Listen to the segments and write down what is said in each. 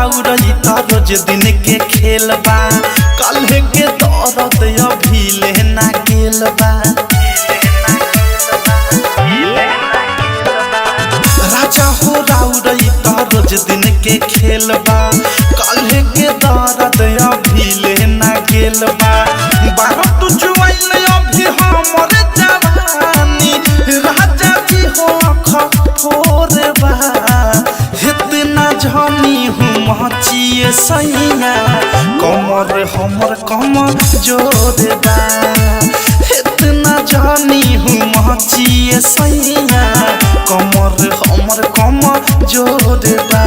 राउरई त रोज दिन के खेल बा काल्हे के दर्द अभी लेना गेल बा राजा हो राउरई त रोज दिन के खेल बा काल्हे के दर्द अभी लेना गेल बा बारह तू जुआइल अभी हमर जवानी राजा जी हो खफोर बा इतना झनी हूँ मचिए सैया कमर हमर कमर जोर बा इतना झनी हूँ मचिए सैया कमर हमर कमर जोर बा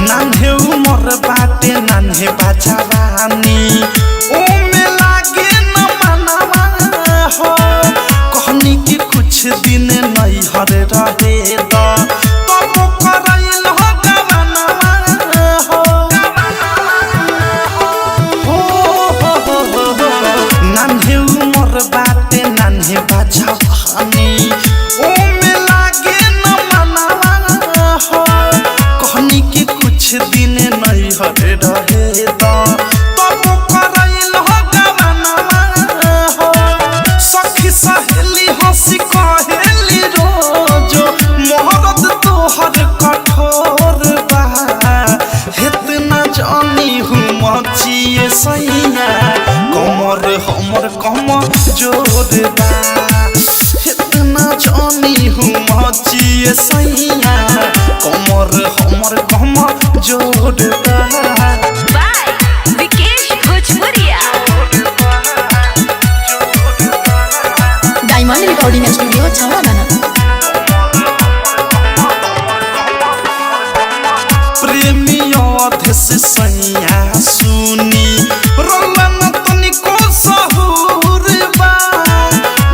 नान्हे उमर बाटे नान्हे बाजावानी ओ में लागे न मनवा हो कहनी कि कुछ दिन नहीं हरे रहे तब करैल हो गवनवा हो नान्हे उमर बाटे नान्हे बाजावानी ओ में लागे न मनवा हो कहनी कि कुछ दिन नहीं हरे रहे तब करैल हो गवनवा हो सखी सहेली हंसी कहेली रोज मोहब्बत तोहर कठोर बा इतना जानी हूँ मचिए सैया कमर हमर कमर जोर बा इतना जानी हूँ मचिए सैया कमर हमर कमर जोर बा डायमंड रिकॉर्डिंग स्टूडियो छावना प्रेमियों देश सैया सुनी रोलन तनिको सहूर बा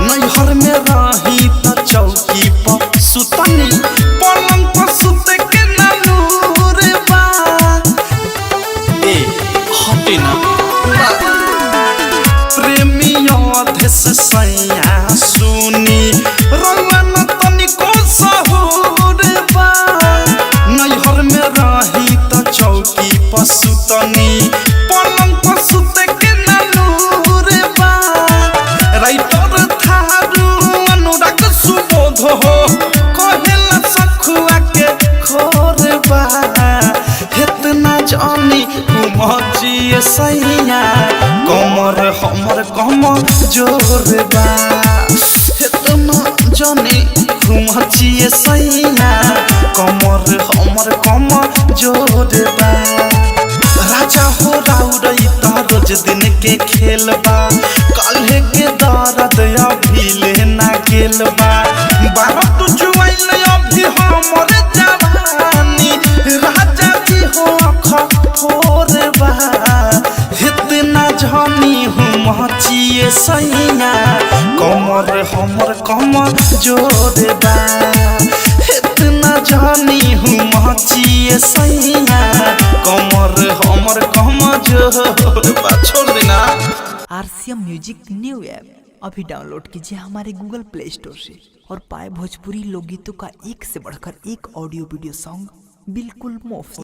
नैहर में रही त चौकी पर सुतनी पलंग पर सुत के नूर बा ए हटे ना प्रेमियों देश सैया सुनी रोलन तनिको सहूर बा नैहर में रही त चौकी पर सुतनी पलंग पर सुत के नूर बा राइटर थारू अनुराग सुबोध हो कहेला सखुआ के खोर बा इतना जानी मचिए सैया कमर हमर कमर जोर बा इतना जानी मचिए सैया कमर हमर कमर जोर बा राजा हो राउरई त रोज दिन के खेल बा काल्हे के दर्द अभी लेना गेल बा बारह तू जुआइल अभी हमर जवानी राजा जी हो खफोर बा इतना झनी हूँ मचिए सैया कमर हमर कमर जोर बा इतना झनी हूँ मचिए सैया कमर हमर कमर जोर बा छोड़ देना। आरसीएम म्यूजिक न्यू ऐप अभी डाउनलोड कीजिए हमारे गूगल प्ले स्टोर से और पाए भोजपुरी लोकगीतों का एक से बढ़कर एक ऑडियो वीडियो सॉन्ग बिल्कुल मुफ्त।